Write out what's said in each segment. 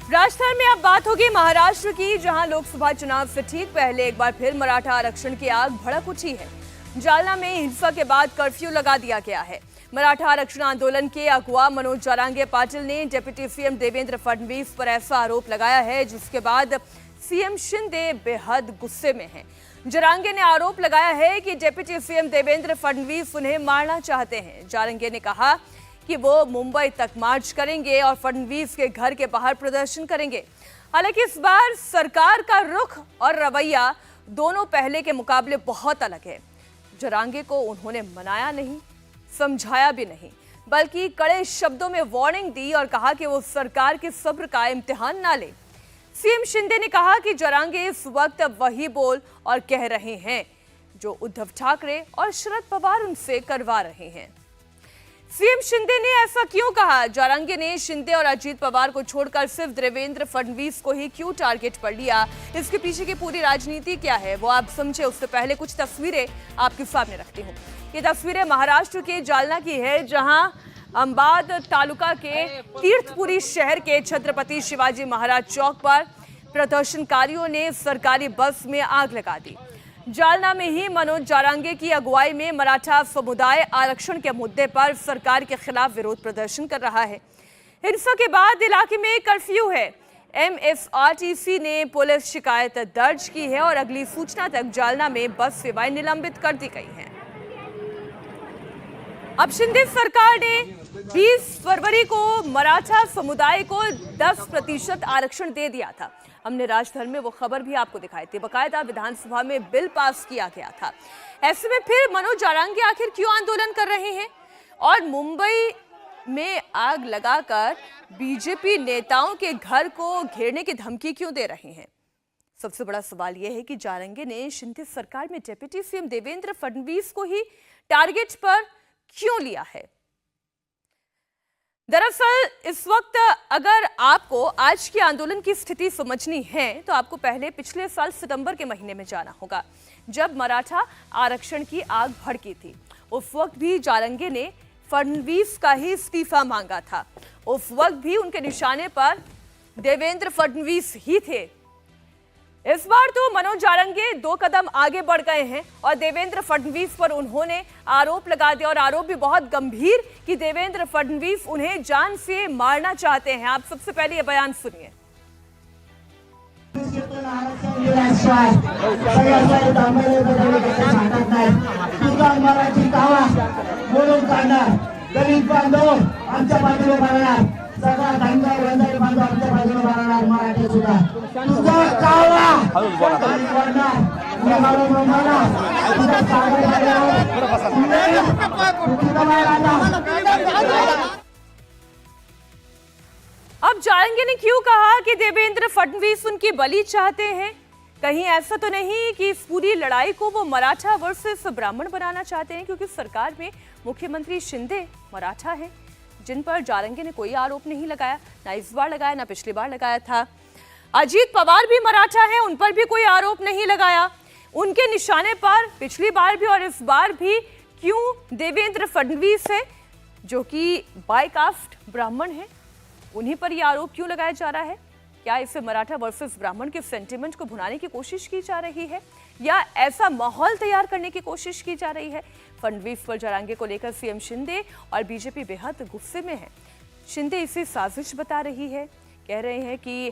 राजस्थान में अब बात होगी महाराष्ट्र की, जहां लोकसभा चुनाव से ठीक पहले एक बार फिर मराठा आरक्षण की आग भड़क उठी है। जालना में हिंसा के बाद कर्फ्यू लगा दिया गया है। मराठा आरक्षण आंदोलन के अगुवा मनोज जारंगे पाटिल ने डिप्टी सीएम देवेंद्र फडणवीस पर ऐसा आरोप लगाया है, जिसके बाद सीएम शिंदे बेहद गुस्से में हैं। जारंगे ने आरोप लगाया है कि डिप्टी सीएम देवेंद्र फडणवीस उन्हें मारना चाहते हैं। जारंगे ने कहा कि वो मुंबई तक मार्च करेंगे और फडणवीस के घर के बाहर प्रदर्शन करेंगे। हालांकि इस बार सरकार का रुख और रवैया दोनों पहले के मुकाबले बहुत अलग है। जारंगे को उन्होंने मनाया नहीं, समझाया भी नहीं, बल्कि कड़े शब्दों में वार्निंग दी और कहा कि वो सरकार के सब्र का इम्तिहान ना ले। सीएम शिंदे ने कहा कि जारंगे इस वक्त वही बोल और कह रहे हैं जो उद्धव ठाकरे और शरद पवार उनसे करवा रहे हैं। सीएम शिंदे ने ऐसा क्यों कहा? जारंगे ने शिंदे और अजीत पवार को छोड़कर सिर्फ देवेंद्र फडणवीस को ही क्यों टारगेट पर लिया? इसके पीछे की पूरी राजनीति क्या है वो आप समझे, उससे पहले कुछ तस्वीरें आपके सामने रखती हूँ। ये तस्वीरें महाराष्ट्र के जालना की है, जहां अंबाद तालुका के तीर्थपुरी शहर के छत्रपति शिवाजी महाराज चौक पर प्रदर्शनकारियों ने सरकारी बस में आग लगा दी। जालना में ही मनोज जारंगे की अगुवाई में मराठा समुदाय आरक्षण के मुद्दे पर सरकार के खिलाफ विरोध प्रदर्शन कर रहा है। हिंसा के बाद इलाके में कर्फ्यू है। एमएसआरटीसी ने पुलिस शिकायत दर्ज की है और अगली सूचना तक जालना में बस सेवाएं निलंबित कर दी गई हैं। अब शिंदे सरकार ने 20 फरवरी को मराठा समुदाय को 10% आरक्षण दे दिया था। हमने राजभर में वो खबर भी आपको दिखाई थी। बकायदा विधानसभा में बिल पास किया गया था। ऐसे में फिर मनोज जारंगे आखिर क्यों आंदोलन कर रहे हैं और मुंबई में आग लगाकर बीजेपी नेताओं के घर को घेरने की धमकी क्यों दे रहे हैं? सबसे बड़ा सवाल यह है कि जारंगे ने शिंदे सरकार में डिप्टी सीएम देवेंद्र फडणवीस को ही टारगेट पर क्यों लिया है? दरअसल इस वक्त अगर आपको आज के आंदोलन की स्थिति समझनी है तो आपको पहले पिछले साल सितंबर के महीने में जाना होगा, जब मराठा आरक्षण की आग भड़की थी। उस वक्त भी जारंगे ने फडणवीस का ही इस्तीफा मांगा था। उस वक्त भी उनके निशाने पर देवेंद्र फडणवीस ही थे। इस बार तो मनोज जारंगे 2 कदम आगे बढ़ गए हैं और देवेंद्र फडणवीस पर उन्होंने आरोप लगा दिया, और आरोप भी बहुत गंभीर, कि देवेंद्र फडणवीस उन्हें जान से मारना चाहते हैं। आप सबसे पहले ये बयान सुनिए। अब जारंगे ने क्यों कहा कि देवेंद्र फडणवीस उनकी बलि चाहते हैं? कहीं ऐसा तो नहीं कि इस पूरी लड़ाई को वो मराठा वर्सेस ब्राह्मण बनाना चाहते हैं? क्योंकि सरकार में मुख्यमंत्री शिंदे मराठा हैं, जिन पर जारंगे ने कोई आरोप नहीं लगाया, ना इस बार लगाया ना पिछली बार लगाया था। अजीत पवार भी मराठा हैं, उन पर भी कोई आरोप नहीं लगाया। उनके निशाने पर पिछली बार भी और इस बार भी क्यों देवेंद्र फडणवीस है, जो कि बाय कास्ट ब्राह्मण है, उन्हीं पर यह आरोप क्यों लगाया जा रहा है? क्या इसे मराठा वर्सेस ब्राह्मण के सेंटिमेंट को भुनाने की कोशिश की जा रही है, या ऐसा माहौल तैयार करने की कोशिश की जा रही है? फडणवीस पर जारंगे को लेकर सीएम शिंदे और बीजेपी बेहद गुस्से में है। शिंदे इसे साजिश बता रही है, कह रहे हैं कि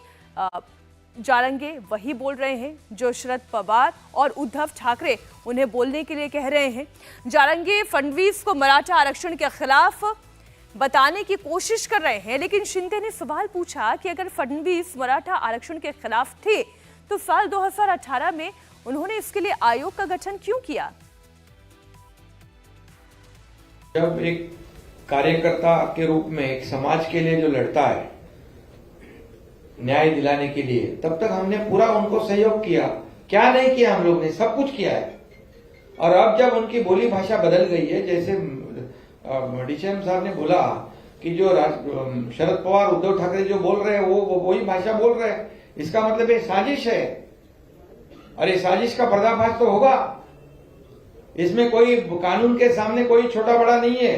जारंगे वही बोल रहे हैं जो शरद पवार और उद्धव ठाकरे उन्हें बोलने के लिए कह रहे हैं। जारंगे फडणवीस को मराठा आरक्षण के खिलाफ बताने की कोशिश कर रहे हैं, लेकिन शिंदे ने सवाल पूछा कि अगर फडणवीस मराठा आरक्षण के खिलाफ थे तो साल 2018 में उन्होंने इसके लिए आयोग का गठन क्यों किया? जब एक कार्यकर्ता के रूप में एक समाज के लिए जो लड़ता है न्याय दिलाने के लिए, तब तक हमने पूरा उनको सहयोग किया। क्या नहीं किया? हम लोग ने सब कुछ किया है। और अब जब उनकी बोली भाषा बदल गई है, जैसे डीसीएम साहब ने बोला कि जो शरद पवार उद्धव ठाकरे जो बोल रहे हैं वो वही भाषा बोल रहे हैं, इसका मतलब ये साजिश है। और ये साजिश का पर्दाफाश तो होगा। इसमें कोई कानून के सामने कोई छोटा बड़ा नहीं है।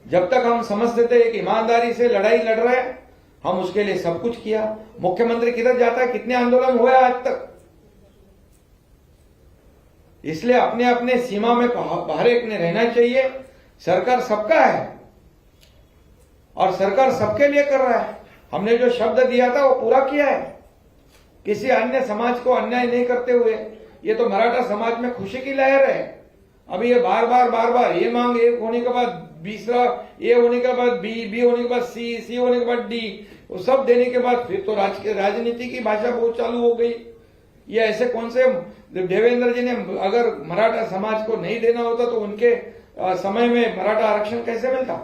जब तक हम समझते थे कि ईमानदारी से लड़ाई लड़ रहे हैं, हम उसके लिए सब कुछ किया। मुख्यमंत्री किधर जाता है, कितने आंदोलन हुए आज तक। इसलिए अपने अपने सीमा में हर एक ने रहना चाहिए। सरकार सबका है और सरकार सबके लिए कर रहा है। हमने जो शब्द दिया था वो पूरा किया है, किसी अन्य समाज को अन्याय नहीं करते हुए। ये तो मराठा समाज में खुशी की लहर है। अभी ये बार बार ये मांग एक होने के बाद दूसरा, ए होने के बाद बी होने के बाद सी होने के बाद डी, वो सब देने के बाद फिर तो राजनीति की भाषा बहुत चालू हो गई। ये ऐसे कौन से देवेंद्र जी ने अगर मराठा समाज को नहीं देना होता तो उनके समय में मराठा आरक्षण कैसे मिलता।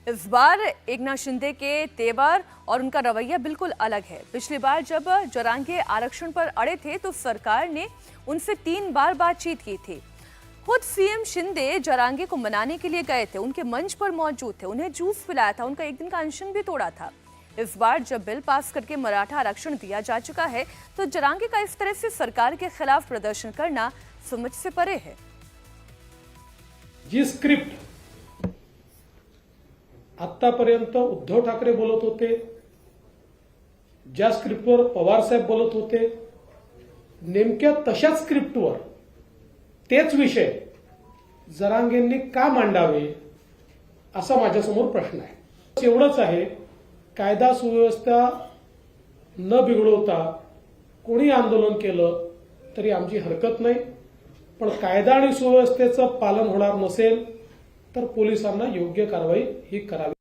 इस बार एकनाथ शिंदे के तेवर और उनका रवैया बिल्कुल अलग है। पिछली बार जब जरांगे आरक्षण पर अड़े थे तो सरकार ने उनसे 3 बार बातचीत की थी। खुद सीएम शिंदे जरांगे को मनाने के लिए गए थे, उनके मंच पर मौजूद थे, उन्हें जूस पिलाया था, उनका एक दिन का अनशन भी तोड़ा था। इस बार जब बिल पास करके मराठा आरक्षण दिया जा चुका है तो जरांगे का इस तरह से सरकार के खिलाफ प्रदर्शन करना समझ से परे है। जी स्क्रिप्ट आतापर्यंत उद्धव ठाकरे बोलत होते, ज्या स्क्रिप्टवर पवार साहेब बोलत होते, नेमक्या तशाच स्क्रिप्टवर तेच विषय जरांगेंनी का मांडावे असा माझ्यासमोर प्रश्न आहे। एवढंच आहे, कायदा सुव्यवस्था न बिघडवता कोणी आंदोलन केलं तरी आमची हरकत नाही, पण कायदा आणि सुव्यवस्थेचं पालन होणार नसेल तर पोलिसांना योग्य कारवाई ही करावी।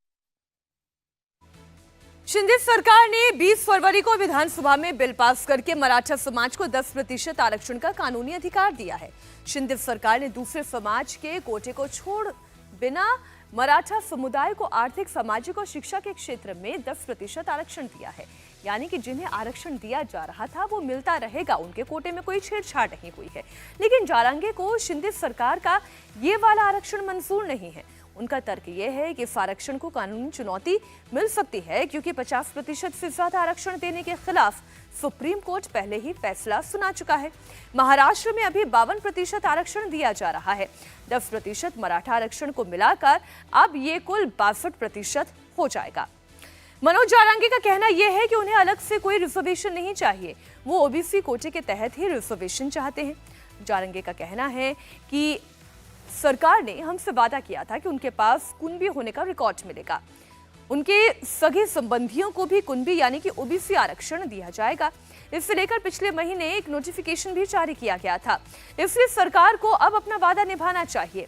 शिंदे सरकार ने 20 फरवरी को विधानसभा में बिल पास करके मराठा समाज को 10% आरक्षण का कानूनी अधिकार दिया है। शिंदे सरकार ने दूसरे समाज के कोटे को छोड़ बिना मराठा समुदाय को आर्थिक, सामाजिक और शिक्षा के क्षेत्र में 10% आरक्षण दिया है। यानी कि जिन्हें आरक्षण दिया जा रहा था वो मिलता रहेगा, उनके कोटे में कोई छेड़छाड़ नहीं हुई है। लेकिन जरांगे को शिंदे सरकार का ये वाला आरक्षण मंजूर नहीं है। उनका तर्क ये है कि इस आरक्षण को कानूनी चुनौती मिल सकती है क्योंकि 50% से ज्यादा आरक्षण देने के खिलाफ सुप्रीम कोर्ट पहले ही फैसला सुना चुका है। महाराष्ट्र में अभी 52% आरक्षण दिया जा रहा है। 10% मराठा आरक्षण को मिलाकर अब ये कुल 62% हो जाएगा। मनोज जारंगे का कहना यह है कि उन्हें अलग से कोई रिजर्वेशन नहीं चाहिए, वो ओबीसी कोटे के तहत ही रिजर्वेशन चाहते हैं। जारंगे का कहना है कि सरकार ने हमसे वादा किया था कि उनके पास कुंभी होने का रिकॉर्ड मिलेगा, उनके सगे संबंधियों को भी कुंभी यानी कि ओबीसी आरक्षण दिया जाएगा। इससे लेकर पिछले महीने एक नोटिफिकेशन भी जारी किया गया था, इसलिए सरकार को अब अपना वादा निभाना चाहिए।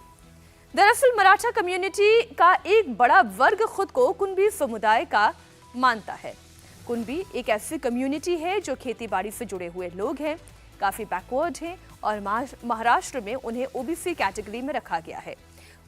दरअसल मराठा कम्युनिटी का एक बड़ा वर्ग खुद को कुंभी समुदाय का मानता है। कुंभी एक ऐसी कम्युनिटी है जो खेती बाड़ी से जुड़े हुए लोग हैं, काफी बैकवर्ड हैं और महाराष्ट्र में उन्हें ओबीसी कैटेगरी में रखा गया है।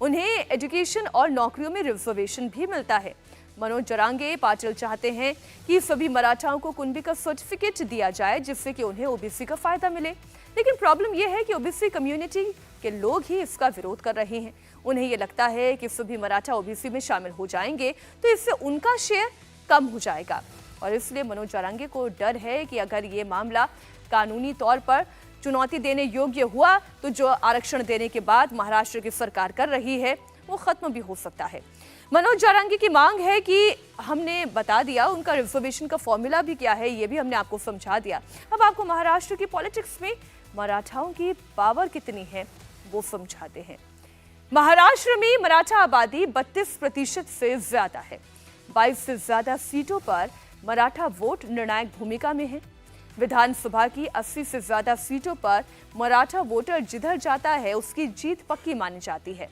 उन्हें एजुकेशन और नौकरियों में रिजर्वेशन भी मिलता है। मनोज जरांगे पाटिल चाहते हैं कि सभी मराठाओं को कुंभी का सर्टिफिकेट दिया जाए जिससे कि उन्हें ओबीसी का फायदा मिले। लेकिन प्रॉब्लम यह है कि ओबीसी कम्युनिटी के लोग ही इसका विरोध कर रहे हैं। उन्हें यह लगता है कि सभी मराठा ओबीसी में शामिल हो जाएंगे तो इससे उनका शेयर कम हो जाएगा और इसलिए मनोज जरांगे को डर है कि अगर ये मामला कानूनी तौर पर चुनौती देने योग्य हुआ तो जो आरक्षण देने के बाद महाराष्ट्र की सरकार कर रही है वो खत्म भी हो सकता है। मनोज जारंगी की मांग है कि हमने बता दिया, उनका रिजर्वेशन का फॉर्मूला भी क्या है ये भी हमने आपको समझा दिया। अब आपको महाराष्ट्र की पॉलिटिक्स में मराठाओं की पावर कितनी है वो समझाते हैं। महाराष्ट्र में मराठा आबादी 32% से ज्यादा है। 22 से ज्यादा सीटों पर मराठा वोट निर्णायक भूमिका में है। विधानसभा की 80 से ज्यादा सीटों पर मराठा वोटर जिधर जाता है उसकी जीत पक्की मानी जाती है।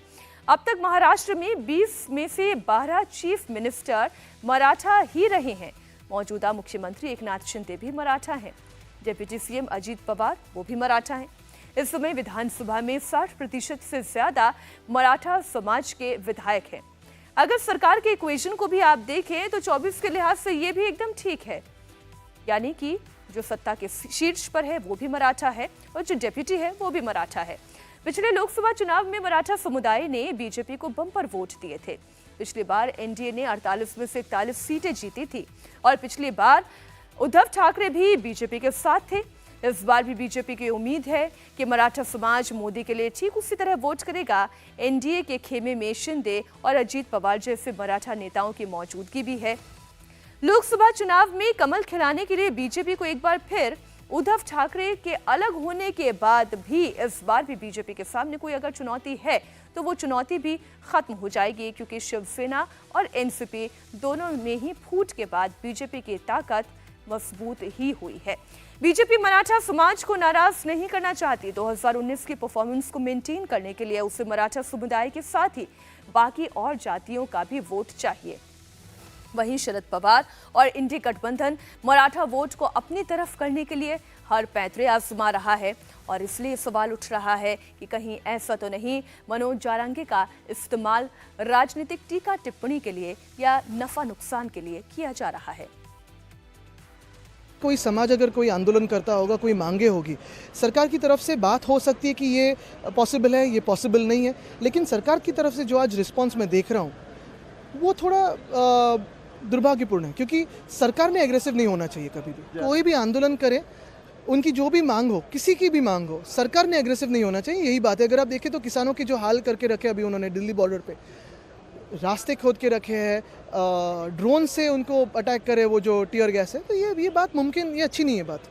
अब तक महाराष्ट्र में 20 में से 12 चीफ मिनिस्टर मराठा ही रहे हैं। मौजूदा मुख्यमंत्री एकनाथ शिंदे भी मराठा हैं। डिप्टी सीएम अजीत पवार वो भी मराठा हैं। इस समय विधानसभा में 60% से ज्यादा मराठा समाज के विधायक हैं। अगर सरकार के इक्वेशन को भी आप देखें तो 24 के लिहाज से ये भी एकदम ठीक है, यानी कि जो सत्ता के शीर्ष पर है वो भी मराठा है और जो डेप्यूटी है वो भी मराठा है। पिछले लोकसभा चुनाव में मराठा समुदाय ने बीजेपी को बम्पर वोट दिए थे। पिछली बार एनडीए ने 48 में से 41 सीटें जीती थी और पिछली बार उद्धव ठाकरे भी बीजेपी के साथ थे। इस बार भी बीजेपी की उम्मीद है कि मराठा समाज मोदी के लिए ठीक उसी तरह वोट करेगा। एनडीए के खेमे में शिंदे और अजीत पवार जैसे मराठा नेताओं की मौजूदगी भी है। लोकसभा चुनाव में कमल खिलाने के लिए बीजेपी को एक बार फिर उद्धव ठाकरे के अलग होने के बाद भी इस बार भी बीजेपी के सामने कोई अगर चुनौती है तो वो चुनौती भी खत्म हो जाएगी, क्योंकि शिवसेना और एनसीपी दोनों में ही फूट के बाद बीजेपी की ताकत मजबूत ही हुई है। बीजेपी मराठा समाज को नाराज नहीं करना चाहती। 2019 की परफॉर्मेंस को मेंटेन करने के लिए उसे मराठा समुदाय के साथ ही बाकी और जातियों का भी वोट चाहिए। वहीं शरद पवार और इंडी गठबंधन मराठा वोट को अपनी तरफ करने के लिए हर पैंतरे आजमा रहा है और इसलिए सवाल उठ रहा है कि कहीं ऐसा तो नहीं मनोज जारंगे का इस्तेमाल राजनीतिक टीका टिप्पणी के लिए या नफा नुकसान के लिए किया जा रहा है। कोई समाज अगर कोई आंदोलन करता होगा, कोई मांगे होगी, सरकार की तरफ से बात हो सकती है कि ये पॉसिबल है, ये पॉसिबल नहीं है, लेकिन सरकार की तरफ से जो आज रिस्पांस मैं देख रहा हूँ वो थोड़ा दुर्भाग्यपूर्ण है, क्योंकि सरकार ने एग्रेसिव नहीं होना चाहिए कभी भी। कोई भी आंदोलन करे, उनकी जो भी मांग हो, किसी की भी मांग हो, सरकार ने एग्रेसिव नहीं होना चाहिए, यही बात है। अगर आप देखें तो किसानों की जो हाल करके रखे अभी उन्होंने दिल्ली बॉर्डर पे, रास्ते खोद के रखे हैं, ड्रोन से उनको अटैक करे, वो जो टीयर गैस है, तो ये बात मुमकिन, ये अच्छी नहीं है बात।